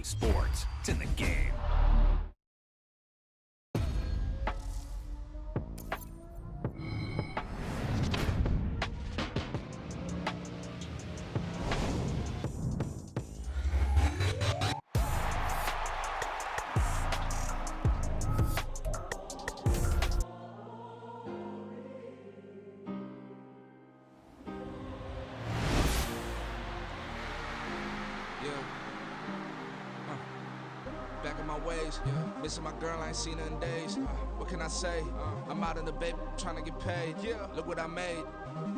Sports, it's in the game. Back in my ways, missing my girl, I ain't seen her in days. What can I say? I'm out in the baby, trying to get paid. Look what I made.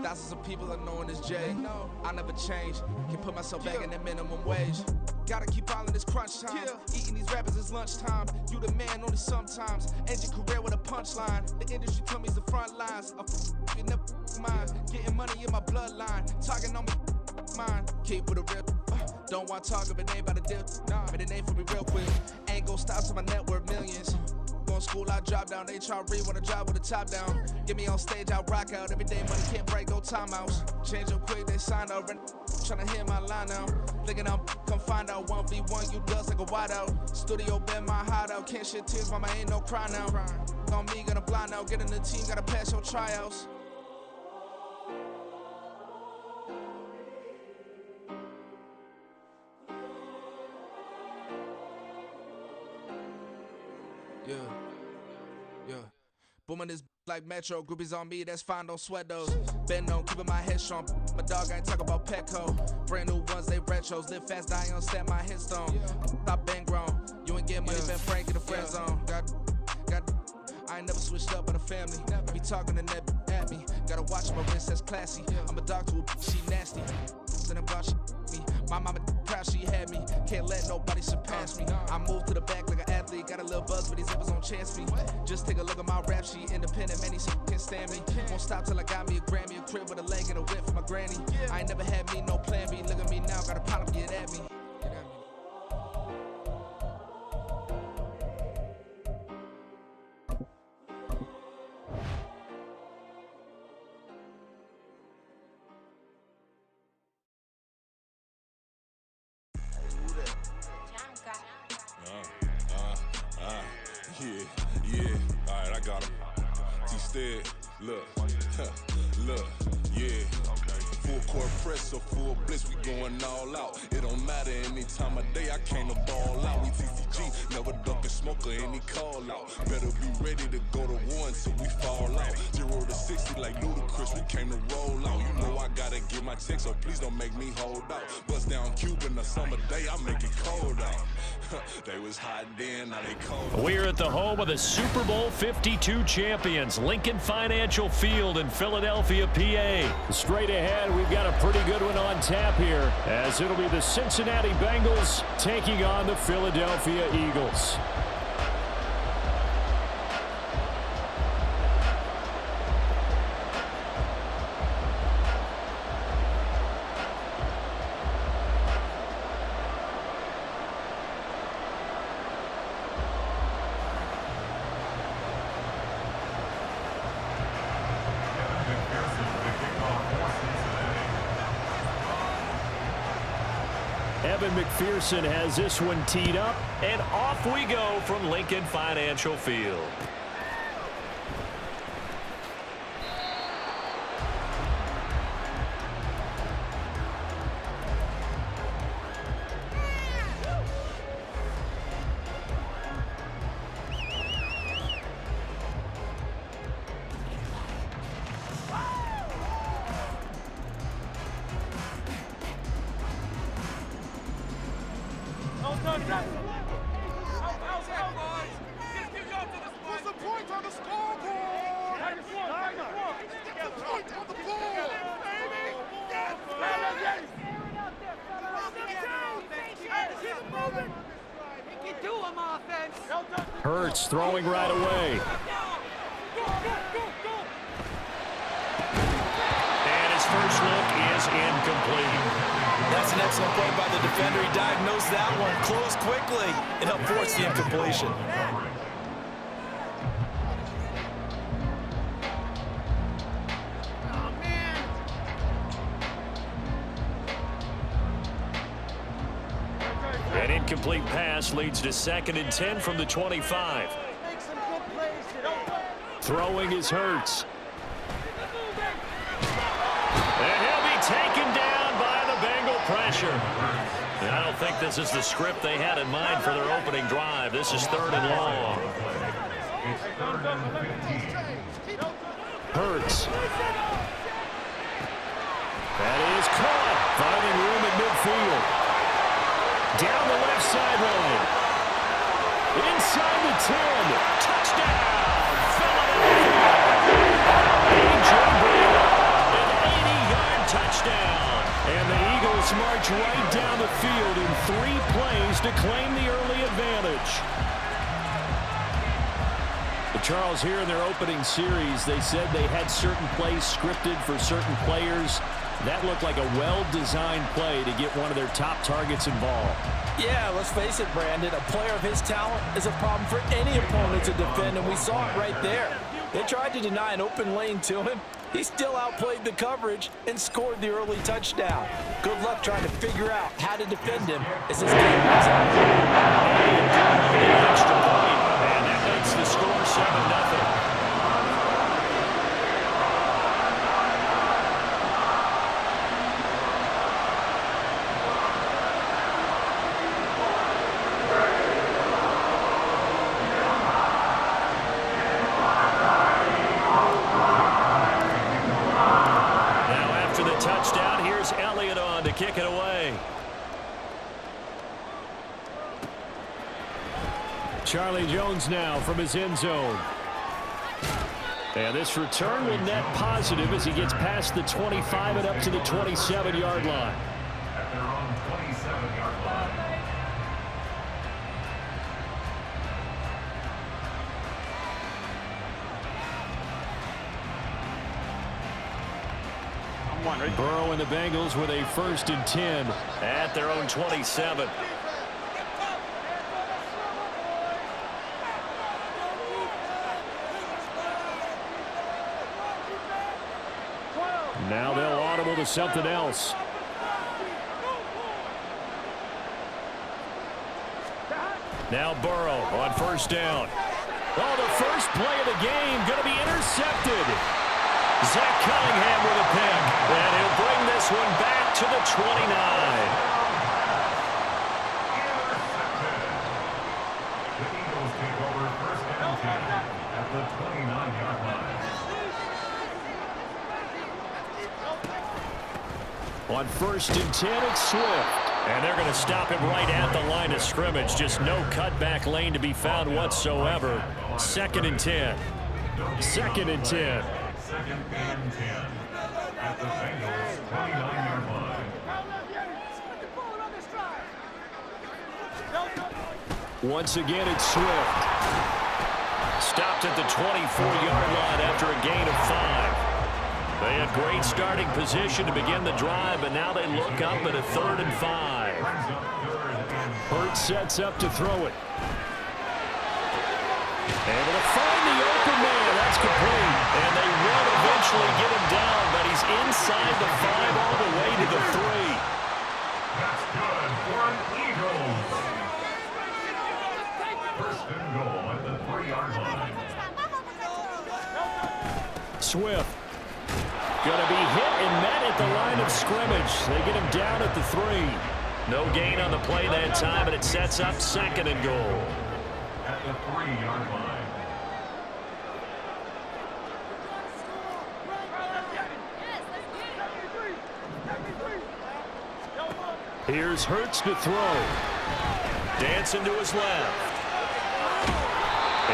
Thousands of people are knowing this Jay. I never change, can put myself back in that minimum wage. Gotta keep all in this crunch time. Eating these rappers is lunchtime. You the man only sometimes. End your career with a punchline. The industry told me it's the front lines. You never mind. Getting money in my bloodline. Talking on me, mine. Keep with a real. Don't want to talk if it ain't about the deal. But it ain't for me real quick. Ain't gon' stop till my net worth millions. Going school, I drop down. HRE wanna drive with the top down. Get me on stage, I rock out. Every day money can't break, go timeouts. Change up quick, they sign up. Tryna hear my line now. Thinking I'm come find out 1v1, you dust like a wide out. Studio been my hideout. Can't shed tears, mama ain't no cry now. On me, gonna blind out. Get in the team, gotta pass your tryouts. Yeah. Booming this like Metro. Groupies on me, that's fine, don't sweat those. Been on, keeping my head strong. My dog ain't talk about Petco. Brand new ones, they retros. Live fast, die on set my headstone. Stop been grown. You ain't get money, been frank in the friend zone. Got. I ain't never switched up on the family. Be talking to that at me. Gotta watch my wrist, that's classy. I'm a dog to a she nasty. Then I'm glad she me. My mama proud she had me. Can't let nobody surpass me. I moved to the back like an athlete. Got a little buzz, but these zippers don't chance me. Just take a look at my rap sheet. Independent, man, these can't stand me. Won't stop till I got me a Grammy, a crib with a leg and a whip for my granny. I ain't never had me no plan B. Look at me now, got a problem, get at me. Yeah, alright, I got him. T-Stead, look, yeah. Full court press or full blitz, we going all out. It don't matter any time of day, I came to ball out. We TCG, never ducking smoke or any call out. Better be ready to go to war until we fall out. 0 to 60 like Ludacris, we came to roll out. You know I gotta get my check, so please don't make me hold out. Bust down Cuban a summer day, I make it cold out. They was hot then, now they cold. We're at the home of the Super Bowl 52 champions, Lincoln Financial Field in Philadelphia, PA. Straight ahead, we've got a pretty good one on tap here, as it'll be the Cincinnati Bengals taking on the Philadelphia Eagles. Evan McPherson has this one teed up, and off we go from Lincoln Financial Field. Hurts throwing right away. And his first look is incomplete. That's an excellent play by the defender. He diagnosed that one, closed quickly, and helped force the incompletion. incomplete pass leads to 2nd and 10 from the 25. Throwing is Hurts. And he'll be taken down by the Bengal pressure. And I don't think this is the script they had in mind for their opening drive. This is 3rd and long. Hurts. That is caught. Finding room at midfield. Down the left sideline. Inside the 10. Touchdown. An 80-yard touchdown. And the Eagles march right down the field in 3 plays to claim the early advantage. But Charles, here in their opening series, they said they had certain plays scripted for certain players. That looked like a well-designed play to get one of their top targets involved. Yeah, let's face it, Brandon. A player of his talent is a problem for any opponent to defend, and we saw it right there. They tried to deny an open lane to him. He still outplayed the coverage and scored the early touchdown. Good luck trying to figure out how to defend him as this game moves on. Extra point, and that makes the score 7-0. Kick it away. Charlie Jones now from his end zone. And this return will net positive as he gets past the 25 and up to the 27-yard line. At their own 27-yard line. Burrow and the Bengals with a 1st and 10 at their own 27. Now they'll audible to something else. Now Burrow on 1st down. Oh, the first play of the game going to be intercepted. Zach Cunningham with a pick, and he'll bring this one back to the 29. The Eagles take over 1st and 10 at the 29-yard line. On 1st and 10, it's Swift. And they're going to stop him right at the line of scrimmage. Just no cutback lane to be found whatsoever. 2nd and 10. 2nd and 10. 2nd and 10 at the Bengals 29-yard line. Once again, it's Swift. Stopped at the 24-yard line after a gain of 5. They had great starting position to begin the drive, but now they look up at a 3rd and 5. Hurts sets up to throw it. Able to find the open man. That's complete. And they will eventually get him down, but he's inside the 5 all the way to the 3. That's good for an Eagles. 1st and goal at the 3-yard line. Swift. Going to be hit and met at the line of scrimmage. They get him down at the 3. No gain on the play that time, and it sets up 2nd and goal. At the 3-yard line. Here's Hurts to throw. Dancing to his left.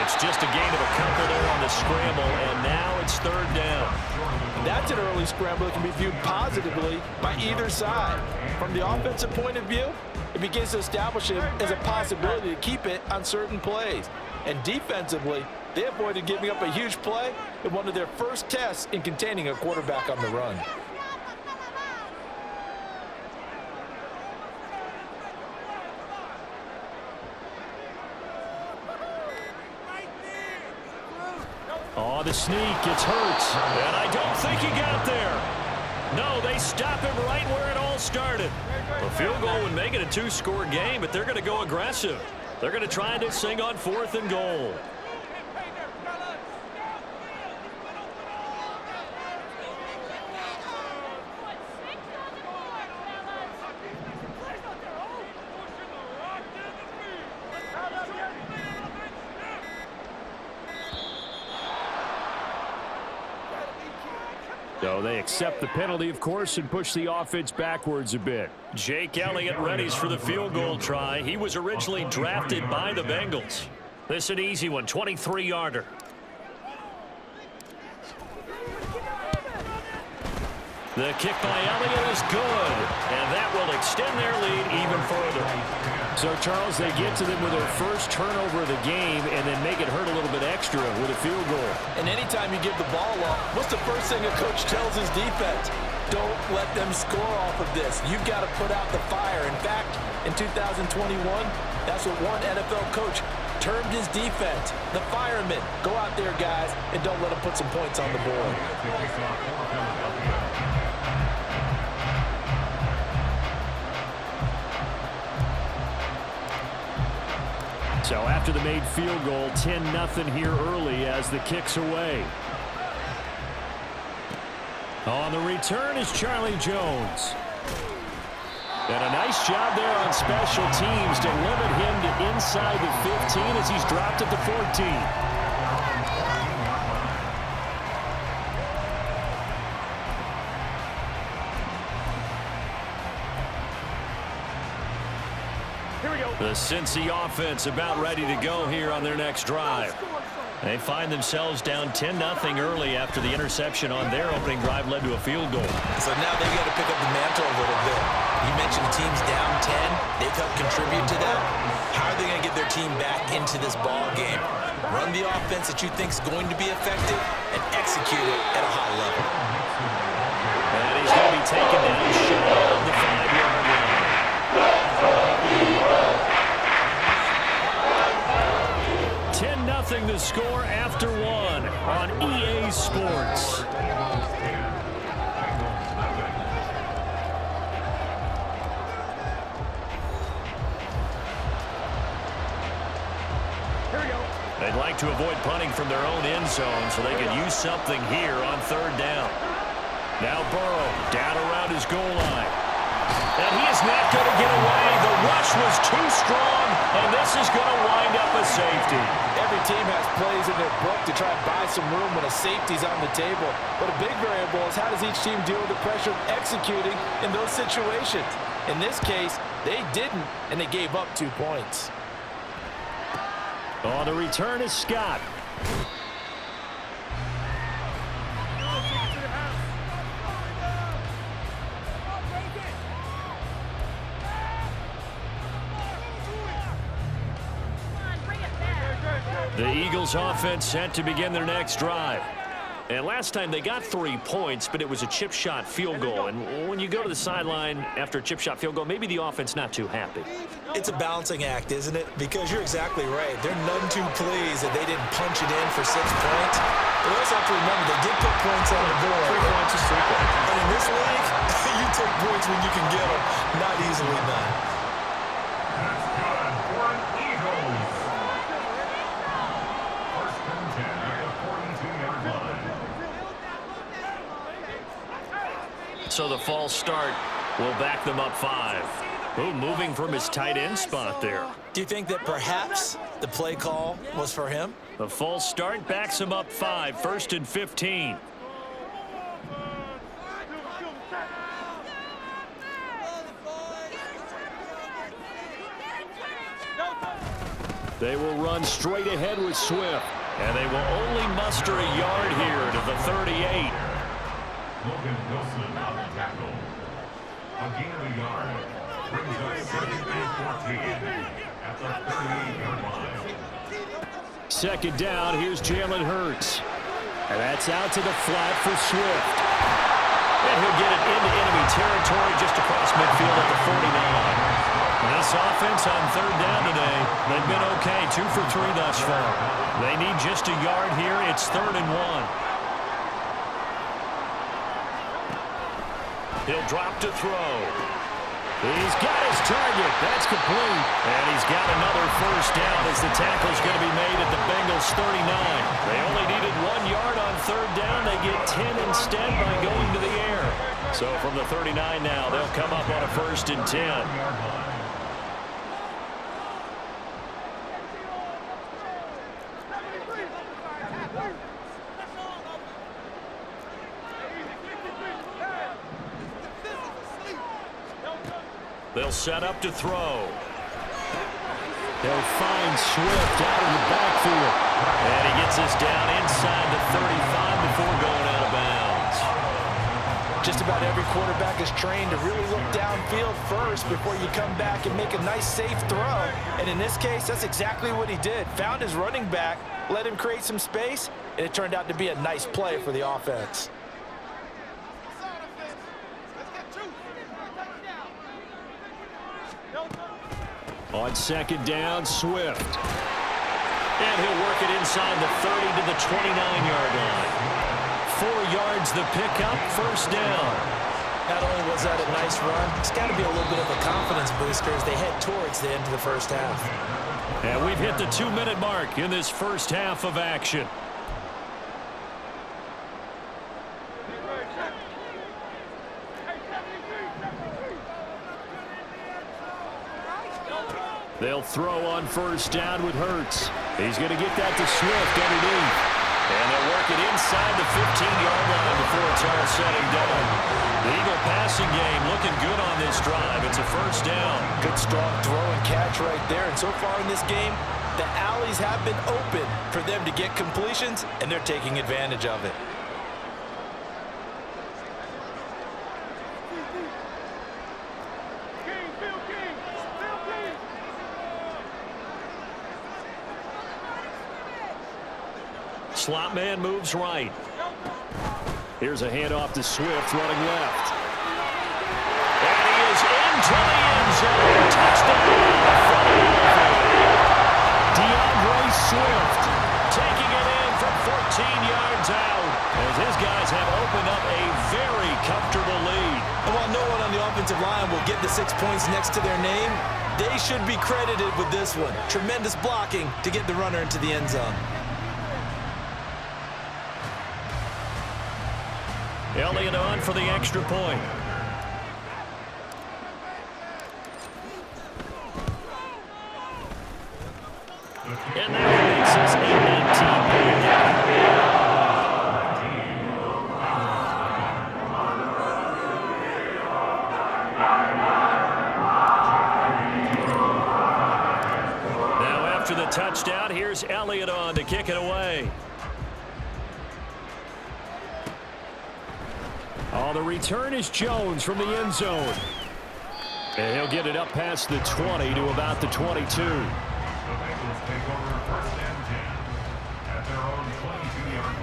It's just a gain of a couple there on the scramble, and now it's 3rd down. And that's an early scramble that can be viewed positively by either side. From the offensive point of view, it begins to establish it as a possibility to keep it on certain plays. And defensively, they avoided giving up a huge play in one of their first tests in containing a quarterback on the run. Oh, the sneak, it's Hurts, and I don't think he got there. No, they stop him right where it all started. A field goal would make it a two-score game, but they're going to go aggressive. They're going to try this thing on 4th and goal. So they accept the penalty, of course, and push the offense backwards a bit. Jake Elliott readies for the field goal try. He was originally drafted by the Bengals. This is an easy one, 23-yarder. The kick by Elliott is good, and that will extend their lead even further. So, Charles, they get to them with their first turnover of the game and then make it hurt a little bit extra with a field goal. And anytime you give the ball up, what's the first thing a coach tells his defense? Don't let them score off of this. You've got to put out the fire. In fact, in 2021, that's what one NFL coach termed his defense, the firemen. Go out there, guys, and don't let them put some points on the board. So after the made field goal, 10-0 here early as the kick's away. On the return is Charlie Jones. And a nice job there on special teams to limit him to inside the 15 as he's dropped at the 14. The Cincy offense about ready to go here on their next drive. They find themselves down 10-0 early after the interception on their opening drive led to a field goal. So now they've got to pick up the mantle a little bit. You mentioned teams down 10. They've helped contribute to that. How are they going to get their team back into this ball game? Run the offense that you think is going to be effective and execute it at a high level. And he's going to be taken down shy of the 5-yard line. 10-0 the score after one on EA Sports. They'd like to avoid punting from their own end zone so they can use something here on 3rd down. Now Burrow down around his goal line. And he is not going to get away. The rush was too strong, and this is going to wind up a safety. Every team has plays in their book to try and buy some room when a safety's on the table. But a big variable is how does each team deal with the pressure of executing in those situations. In this case, they didn't, and they gave up 2 points. On the return is Scott. The Eagles offense set to begin their next drive. And last time they got 3 points, but it was a chip shot field goal. And when you go to the sideline after a chip shot field goal, maybe the offense not too happy. It's a balancing act, isn't it? Because you're exactly right. They're none too pleased that they didn't punch it in for 6 points. But we also have to remember they did put points on the board. 3 points is 3 points. And in this league, you take points when you can get them. Not easily done. That's good for an Eagles. 1st and 10 at the 42-yard line. So the false start will back them up 5. Ooh, moving from his tight end spot there. Do you think that perhaps the play call was for him? The false start backs him up 5, 1st and 15. They will run straight ahead with Swift, and they will only muster a yard here to the 38. Logan Wilson on the tackle. A gain of a yard. Brings up 2nd and 14 at the 38-yard line. 2nd down, here's Jalen Hurts. And that's out to the flat for Swift. And he'll get it into enemy territory just across midfield at the 49. This offense on 3rd down today, they've been okay, 2 for 3 thus far. They need just a yard here. It's 3rd and 1. He'll drop to throw. He's got his target. That's complete. And he's got another first down as the tackle's going to be made at the Bengals 39. They only needed 1 yard on third down. They get 10 instead by going to the air. So from the 39 now, they'll come up on a 1st and 10. They'll set up to throw. They'll find Swift out of the backfield. And he gets this down inside the 35 before going out of bounds. Just about every quarterback is trained to really look downfield first before you come back and make a nice, safe throw. And in this case, that's exactly what he did. Found his running back, let him create some space, and it turned out to be a nice play for the offense. On 2nd down, Swift. And he'll work it inside the 30 to the 29-yard line. 4 yards the pickup, 1st down. Not only was that a nice run, it's got to be a little bit of a confidence booster as they head towards the end of the first half. And we've hit the 2-minute mark in this first half of action. They'll throw on 1st down with Hurts. He's going to get that to Swift underneath. And they'll work it inside the 15-yard line before it's all said and done. The Eagle passing game looking good on this drive. It's a 1st down. Good strong throw and catch right there. And so far in this game, the alleys have been open for them to get completions, and they're taking advantage of it. Slot man moves right. Here's a handoff to Swift running left. And he is into the end zone. Touchdown. DeAndre Swift taking it in from 14 yards out as his guys have opened up a very comfortable lead. And while no one on the offensive line will get the 6 points next to their name, they should be credited with this one. Tremendous blocking to get the runner into the end zone. Elliott on for the extra point. And that makes us a 19-point game. Now after the touchdown, here's Elliott on to kick it away. Oh, the return is Jones from the end zone. And he'll get it up past the 20 to about the 22. The Bengals take over 1st and 10 at their own 22-yard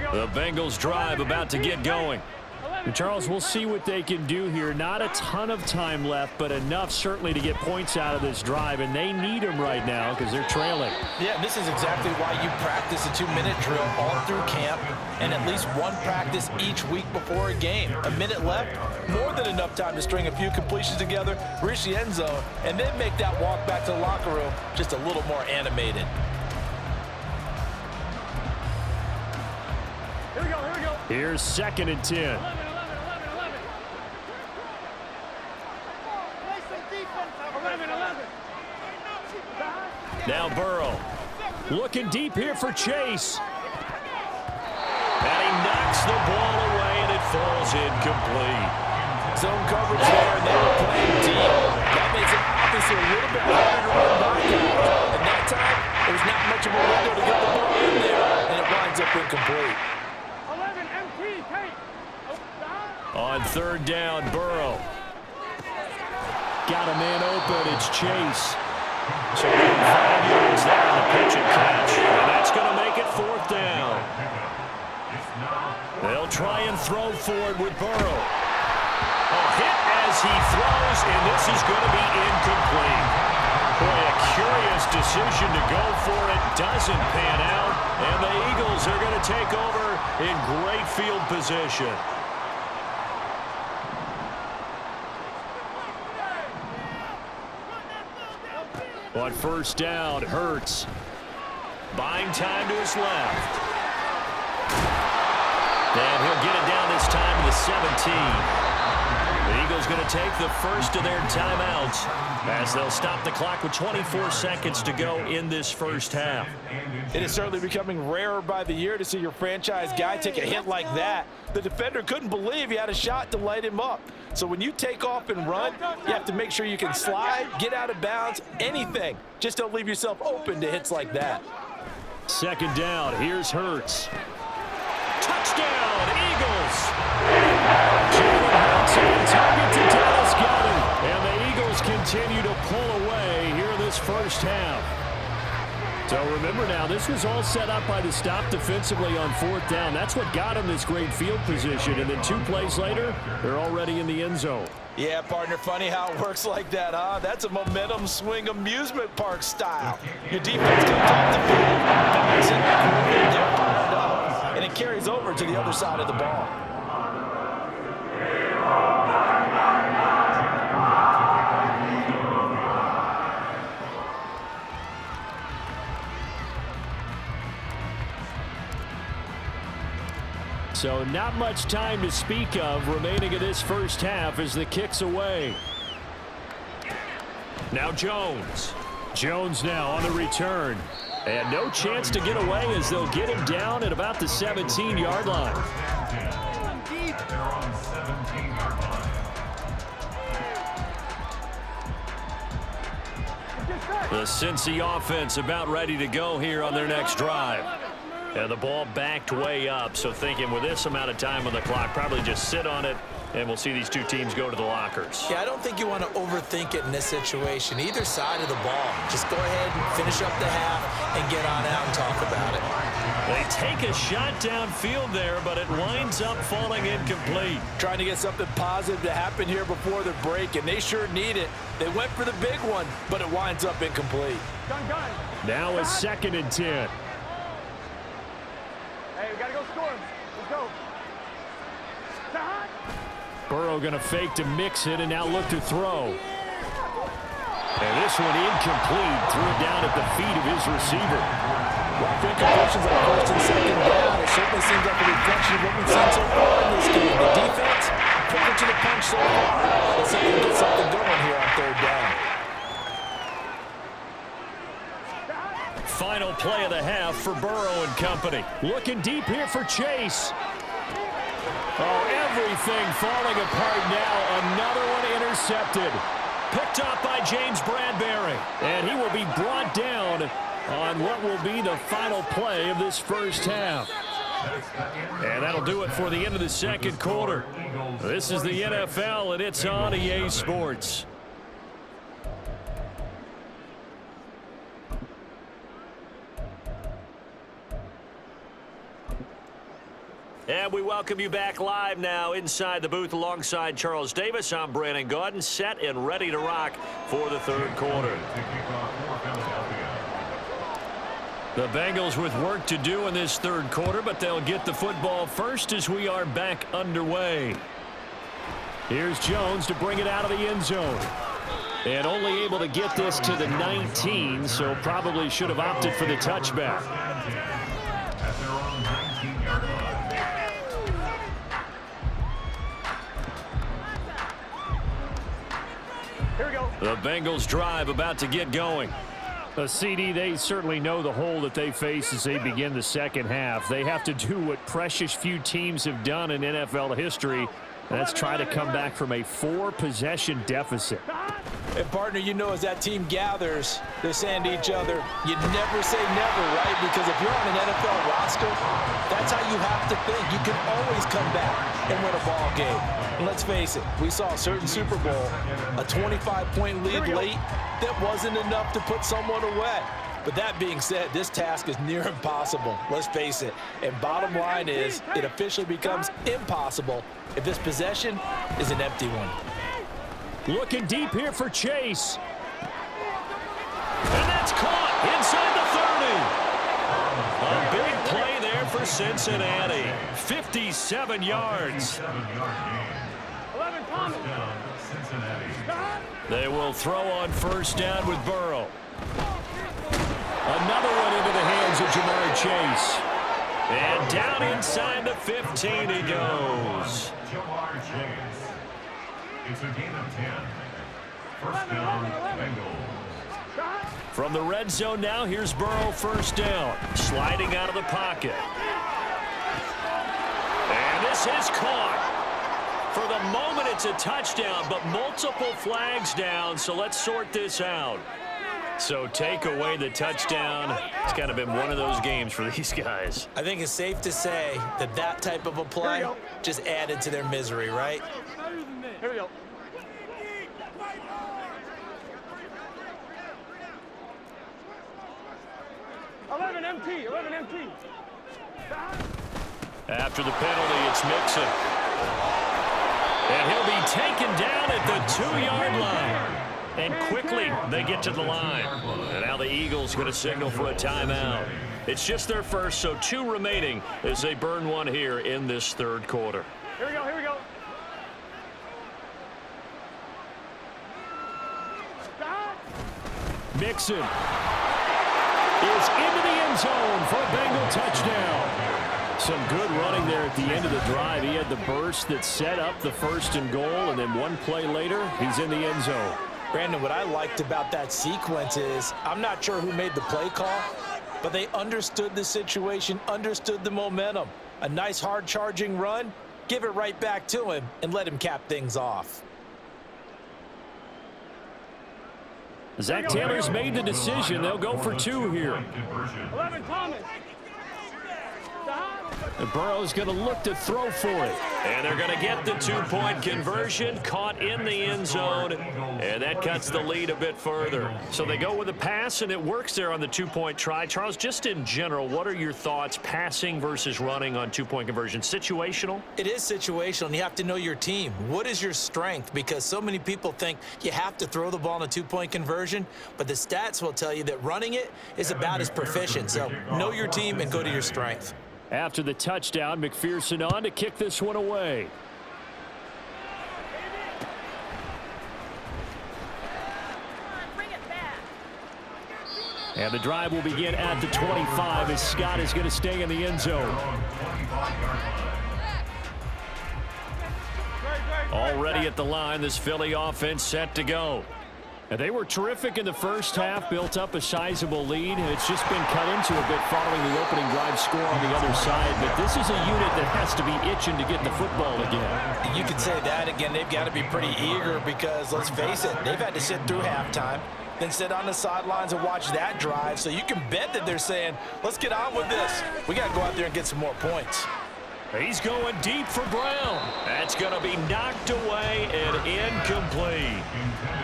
line. The Bengals drive about to get going. And Charles, we'll see what they can do here. Not a ton of time left, but enough certainly to get points out of this drive, and they need them right now because they're trailing. Yeah, this is exactly why you practice a 2-minute drill all through camp and at least one practice each week before a game. A minute left, more than enough time to string a few completions together, reach the end zone, and then make that walk back to the locker room just a little more animated. Here's 2nd and 10. Now Burrow looking deep here for Chase. And he knocks the ball away, and it falls incomplete. Zone coverage there, and they were playing deep. That makes it obviously a little bit harder to run by guys. And that time, there was not much of a window to get the ball in there, and it winds up incomplete. On 3rd down, Burrow. Got a man open. It's Chase. So 5 yards there on the pitch and catch. And that's going to make it 4th down. They'll try and throw forward with Burrow. A hit as he throws, and this is going to be incomplete. Boy, a curious decision to go for it. Doesn't pan out. And the Eagles are going to take over in great field position. On first down, Hurts. Buying time to his left. And he'll get it down this time to the 17. The Eagles going to take the first of their timeouts as they'll stop the clock with 24 seconds to go in this first half. It is certainly becoming rarer by the year to see your franchise guy take a hit like that. The defender couldn't believe he had a shot to light him up. So when you take off and run, you have to make sure you can slide, get out of bounds, anything. Just don't leave yourself open to hits like that. Second down, here's Hurts. Touchdown, Eagles! Jalen Hurts on target to Dallas Goedert. And the Eagles continue to pull away here in this first half. So remember now, this was all set up by the stop defensively on fourth down. That's what got them this great field position. And then 2 plays later, they're already in the end zone. Yeah, partner, funny how it works like that, huh? That's a momentum swing amusement park style. Your defense comes off the field, bounce it, they're fired up, and it carries over to the other side of the ball. So not much time to speak of remaining in this first half as the kick's away. Now Jones. Jones now on the return. And no chance to get away as they'll get him down at about the 17-yard line. The Cincy offense about ready to go here on their next drive. And the ball backed way up, so thinking with this amount of time on the clock, probably just sit on it, and we'll see these two teams go to the lockers. Yeah, I don't think you want to overthink it in this situation. Either side of the ball. Just go ahead and finish up the half and get on out and talk about it. They take a shot downfield there, but it winds up falling incomplete. Trying to get something positive to happen here before the break, and they sure need it. They went for the big one, but it winds up incomplete. Now a 2nd and 10. Hey, we gotta go score. Let's go. Burrow going to fake to mix it and now look to throw. And this one incomplete. Threw it down at the feet of his receiver. Rough incompletions on first and second down. It certainly seems like a reflection of what we've seen so far in this game. The defense quicker to the punch so far. Let's see if we can get something going here on third down. Final play of the half for Burrow and company. Looking deep here for Chase. Oh, everything falling apart now. Another one intercepted. Picked off by James Bradbury. And he will be brought down on what will be the final play of this first half. And that'll do it for the end of the second quarter. This is the NFL, and it's on EA Sports. And we welcome you back live now inside the booth alongside Charles Davis. I'm Brandon Gaudin, set and ready to rock for the third quarter. The Bengals with work to do in this third quarter, but they'll get the football first as we are back underway. Here's Jones to bring it out of the end zone. And only able to get this to the 19, so probably should have opted for the touchback. The Bengals drive about to get going. A CD, they certainly know the hole that they face as they begin the second half. They have to do what precious few teams have done in NFL history. That's try to come back from a 4-possession deficit. And partner, you know, as that team gathers, they're saying to each other, you never say never, right? Because if you're on an NFL roster, that's how you have to think. You can always come back and win a ball game. And let's face it, we saw a certain Super Bowl, a 25-point lead late that wasn't enough to put someone away. But that being said, this task is near impossible. Let's face it. And bottom line is, it officially becomes impossible if this possession is an empty one. Looking deep here for Chase. And that's caught inside the 30. A big Cincinnati. 57 yards. 11, Thomas. They will throw on first down with Burrow. Another one into the hands of Jamar Chase. And down inside the 15 he goes. Jamar Chase. It's a gain of 10. First down, Bengals. From the red zone now, here's Burrow first down. Sliding out of the pocket. And this is caught. For the moment, it's a touchdown, but multiple flags down, so let's sort this out. So take away the touchdown. It's kind of been one of those games for these guys. I think it's safe to say that that type of a play just added to their misery, right? Here we go. Eleven MT. After the penalty, it's Mixon. And he'll be taken down at the 2-yard line. And quickly, they get to the line. And now the Eagles going to signal for a timeout. It's just their first, so 2 remaining as they burn one here in this third quarter. Here we go. Mixon is into the end zone for a Bengal touchdown. Some good running there at the end of the drive. He had the burst that set up the 1st and goal, and then one play later, he's in the end zone. Brandon, what I liked about that sequence is I'm not sure who made the play call, but they understood the situation, understood the momentum. A nice hard-charging run, give it right back to him, and let him cap things off. Zach Taylor's made the decision. They'll go for 2 here. 11, Thomas. And Burrow's going to look to throw for it. And they're going to get the 2-point conversion, caught in the end zone, and that cuts the lead a bit further. So they go with a pass, and it works there on the 2-point try. Charles, just in general, what are your thoughts, passing versus running on 2-point conversion? Situational? It is situational, and you have to know your team. What is your strength? Because so many people think you have to throw the ball in a 2-point conversion, but the stats will tell you that running it is about as proficient. So know your team and go to your strength. After the touchdown, McPherson on to kick this one away. And the drive will begin at the 25 as Scott is going to stay in the end zone. Already at the line, this Philly offense set to go. And they were terrific in the first half, built up a sizable lead, and it's just been cut into a bit following the opening drive score on the other side. But this is a unit that has to be itching to get the football again. You could say that again. They've got to be pretty eager because, let's face it, they've had to sit through halftime, then sit on the sidelines and watch that drive. So you can bet that they're saying, let's get on with this. We got to go out there and get some more points. He's going deep for Brown. That's going to be knocked away and incomplete.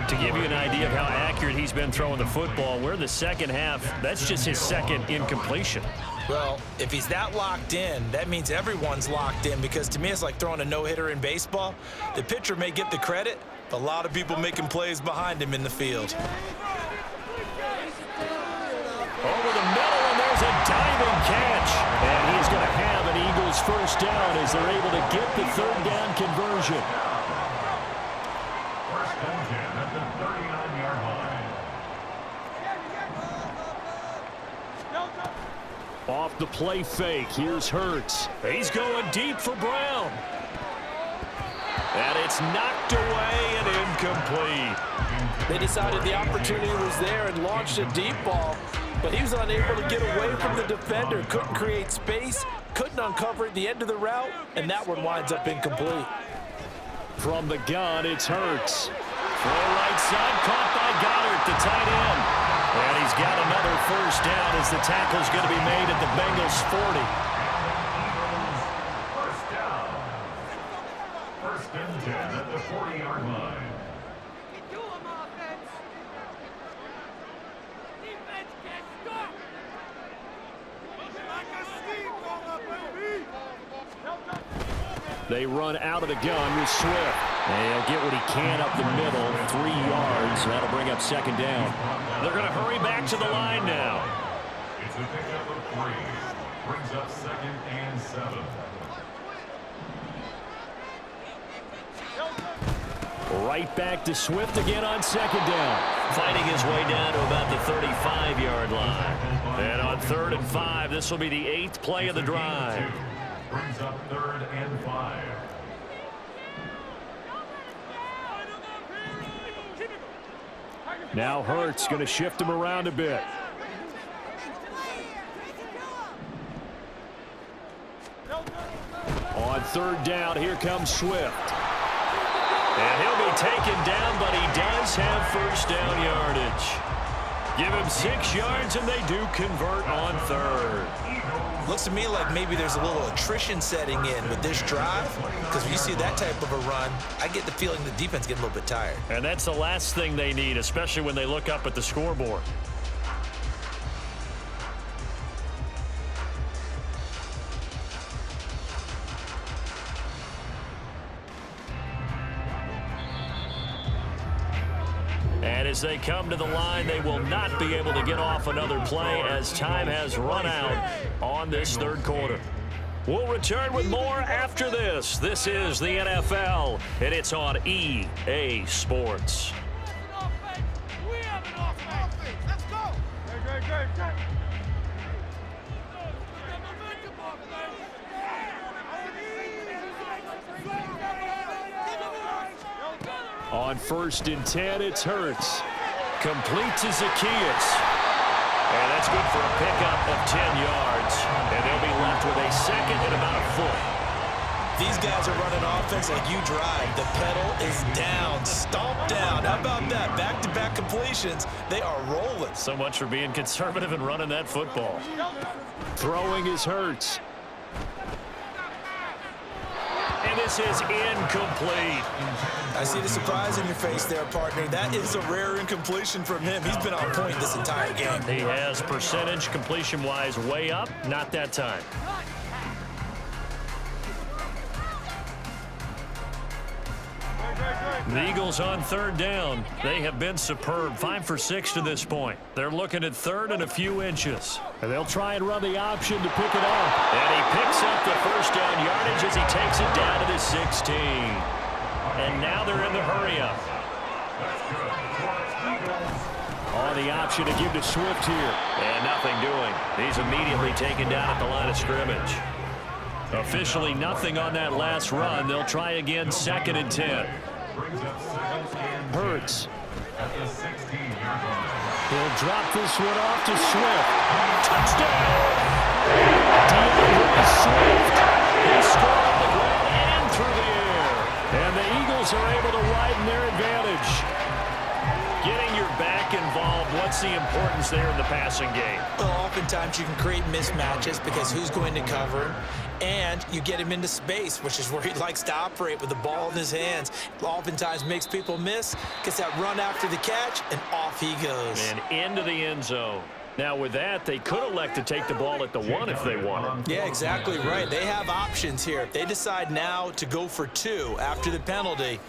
To give you an idea of how accurate he's been throwing the football, we're in the second half. That's just his second incompletion. Well, if he's that locked in, that means everyone's locked in, because to me it's like throwing a no-hitter in baseball. The pitcher may get the credit, but a lot of people making plays behind him in the field. Over the middle, and there's a diving catch. And he's going to have an Eagles first down as they're able to get the 3rd down conversion. First and 10 at the 39-yard line. Off the play fake, here's Hurts. He's going deep for Brown. And it's knocked away and incomplete. They decided the opportunity was there and launched a deep ball, but he was unable to get away from the defender, couldn't create space, couldn't uncover at the end of the route, and that one winds up incomplete. From the gun, it's Hurts. Throw right side, caught by Goddard, the tight end. And he's got another first down as the tackle's going to be made at the Bengals 40. First down. First and 10 at the 40-yard line. They run out of the gun with Swift. And he'll get what he can up the middle, 3 yards. That'll bring up second down. They're going to hurry back to the line now. It's a pickup of 3. Brings up 2nd and 7. Right back to Swift again on 2nd down. Fighting his way down to about the 35-yard line. And on 3rd and 5, this will be the 8th play of the drive. Brings up 3rd and 5. Now Hurts going to shift him around a bit. On 3rd down, here comes Swift. And he'll be taken down, but he does have 1st down yardage. Give him 6 yards, and they do convert on 3rd. Looks to me like maybe there's a little attrition setting in with this drive, because when you see that type of a run, I get the feeling the defense getting a little bit tired. And that's the last thing they need, especially when they look up at the scoreboard. And as they come to the line, they will not be able to get off another play as time has run out on this 3rd quarter. We'll return with more after this. This is the NFL, and it's on EA Sports. We have an offense. Let's go. Great. On 1st and 10, it's Hurts. Complete to Zacchaeus. And that's good for a pickup of 10 yards. And they'll be left with a 2nd and about a foot. These guys are running offense like you drive. The pedal is down, stomped down. How about that? Back-to-back completions. They are rolling. So much for being conservative and running that football. Throwing is Hurts. And this is incomplete. I see the surprise in your face there, partner. That is a rare incompletion from him. He's been on point this entire game. He has percentage completion-wise way up. Not that time. The Eagles on 3rd down. They have been superb. 5 for 6 to this point. They're looking at 3rd and a few inches. And they'll try and run the option to pick it up. And he picks up the 1st down yardage as he takes it down to the 16. And now they're in the hurry-up. On the option to give to Swift here. And nothing doing. He's immediately taken down at the line of scrimmage. Officially nothing on that last run. They'll try again 2nd and 10. Hurts. He'll drop this one off to Swift. Touchdown! DeAndre Swift. He scored on the ground and through the air. And the Eagles are able to widen their advantage. Getting your back involved, what's the importance there in the passing game? Well, oftentimes you can create mismatches because who's going to cover, and you get him into space, which is where he likes to operate with the ball in his hands. Oftentimes makes people miss, gets that run after the catch, and off he goes. And into the end zone. Now with that, they could elect to take the ball at the 1 if they wanted. Yeah, exactly right. They have options here. If they decide now to go for 2 after the penalty,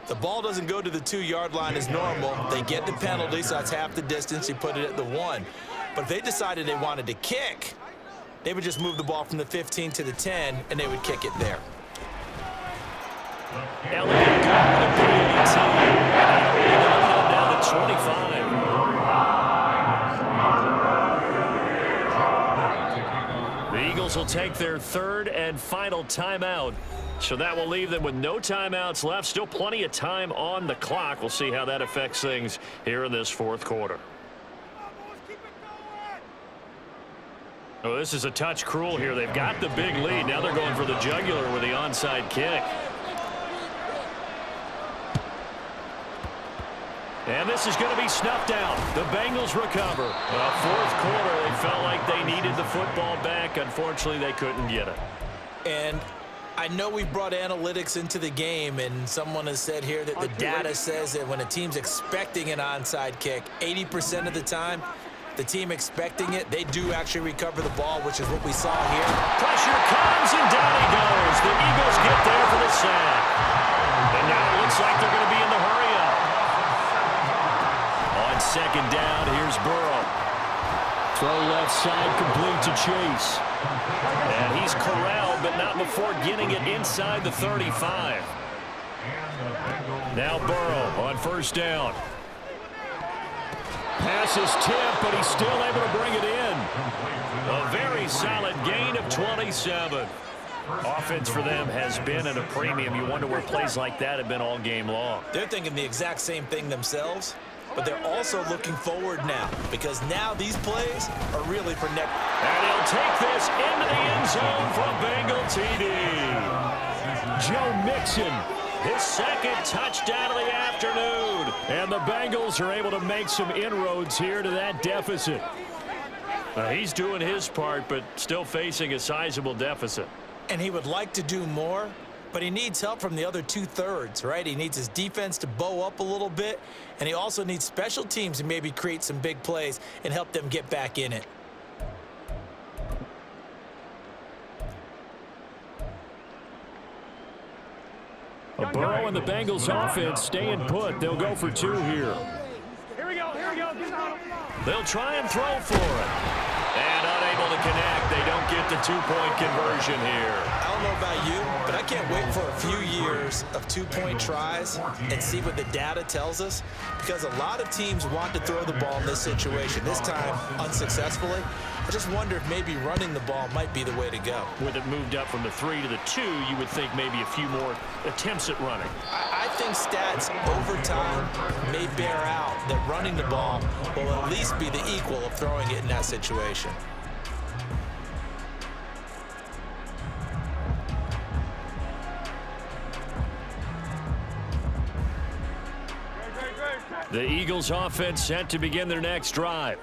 the ball doesn't go to the 2-yard line as normal. They get the penalty, so that's half the distance. You put it at the 1. But if they decided they wanted to kick, they would just move the ball from the 15 to the 10, and they would kick it there. Elliott got the PAT. Down to 25. The Eagles will take their 3rd and final timeout. So that will leave them with no timeouts left. Still plenty of time on the clock. We'll see how that affects things here in this 4th quarter. Oh, this is a touch cruel here. They've got the big lead. Now they're going for the jugular with the onside kick. And this is going to be snuffed out. The Bengals recover. Well, 4th quarter, they felt like they needed the football back. Unfortunately, they couldn't get it. And I know we brought analytics into the game, and someone has said here that the data says that when a team's expecting an onside kick, 80% of the time, the team expecting it, they do actually recover the ball, which is what we saw here. Pressure comes, and down he goes. The Eagles get there for the sack. And now it looks like they're going to be in the hurry-up. On 2nd down, here's Burrow. Throw left side complete to Chase. He's corralled, but not before getting it inside the 35. Now Burrow on first down. Pass is tipped, but he's still able to bring it in. A very solid gain of 27. Offense for them has been at a premium. You wonder where plays like that have been all game long. They're thinking the exact same thing themselves, but they're also looking forward now because now these plays are really for next. And he'll take this into the end zone for a Bengal TD. Joe Mixon, his second touchdown of the afternoon. And the Bengals are able to make some inroads here to that deficit. He's doing his part, but still facing a sizable deficit. And he would like to do more, but he needs help from the other two-thirds, right? He needs his defense to bow up a little bit, and he also needs special teams to maybe create some big plays and help them get back in it. Burrow and the Bengals offense staying put. They'll go for two here. Here we go. They'll try and throw for it. And unable to connect. They don't get the two-point conversion here. I don't know about you, but I can't wait for a few years of two-point tries and see what the data tells us, because a lot of teams want to throw the ball in this situation, this time unsuccessfully. I just wonder if maybe running the ball might be the way to go. With it moved up from the 3 to the 2, you would think maybe a few more attempts at running. I think stats over time may bear out that running the ball will at least be the equal of throwing it in that situation. The Eagles offense set to begin their next drive.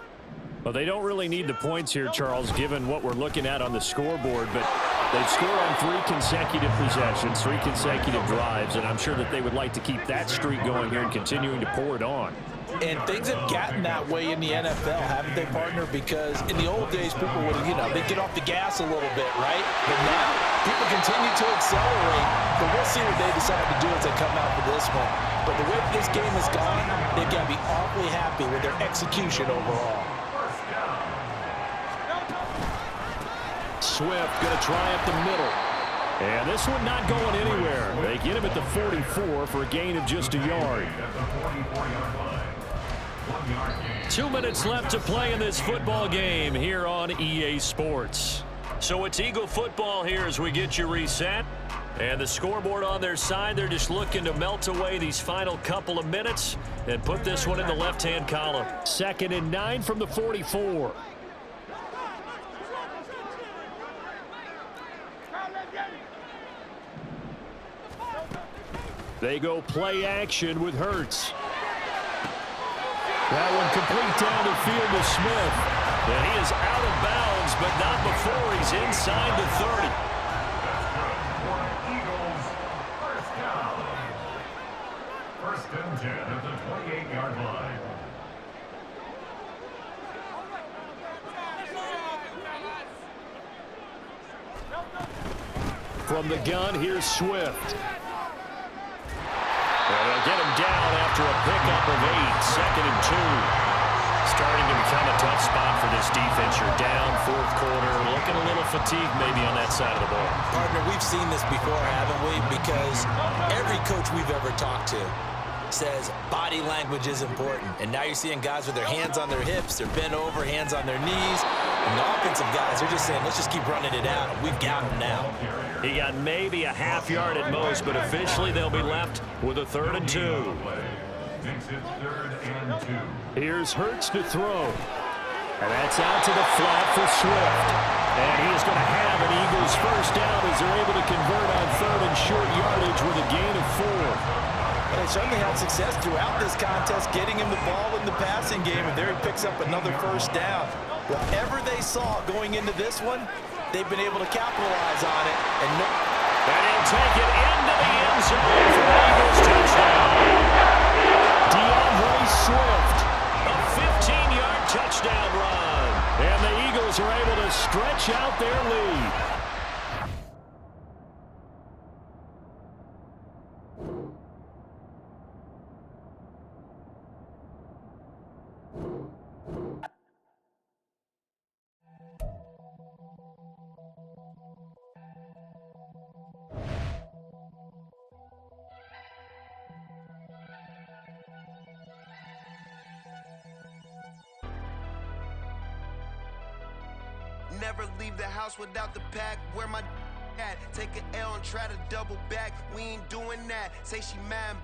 Well, they don't really need the points here, Charles, given what we're looking at on the scoreboard, but they've scored on 3 consecutive possessions, 3 consecutive drives, and I'm sure that they would like to keep that streak going here and continuing to pour it on. And things have gotten that way in the NFL, haven't they, partner? Because in the old days, people would, they'd get off the gas a little bit, right? But now, people continue to accelerate. But we'll see what they decide to do as they come out for this one. But the way this game has gone, they've got to be awfully happy with their execution overall. Swift going to try up the middle. And this one not going anywhere. They get him at the 44 for a gain of just a yard. 2 minutes left to play in this football game here on EA Sports. So it's Eagle football here as we get you reset. And the scoreboard on their side, they're just looking to melt away these final couple of minutes and put this one in the left-hand column. 2nd and 9 from the 44. They go play action with Hurts. That one complete down the field to Smith. And he is out of bounds, but not before he's inside the 30. Eagles, first down. 1st and 10 at the 28-yard line. From the gun, here's Swift. They'll get him down after a pickup of 8. 2nd and 2. Starting to become a tough spot for this defense. You're down 4th quarter. Looking a little fatigued maybe on that side of the ball. Partner, we've seen this before, haven't we? Because every coach we've ever talked to says body language is important. And now you're seeing guys with their hands on their hips, they're bent over, hands on their knees. And the offensive guys, they're just saying, let's just keep running it out. And we've got them now. He got maybe a half yard at most, but officially they'll be left with a 3rd and 2. Makes it 3rd and 2. Here's Hurts to throw. And that's out to the flat for Swift. And he is going to have an Eagles first down as they're able to convert on 3rd and short yardage with a gain of 4. They certainly had success throughout this contest, getting him the ball in the passing game, and there he picks up another first down. Whatever they saw going into this one, they've been able to capitalize on it. And he'll take it into the end zone for the Eagles touchdown. DeAndre Swift, a 15-yard touchdown run. And the Eagles are able to stretch out their lead. never leave the house without the pack. Where my at? Take an L and try to double back. We ain't doing that. Say she mad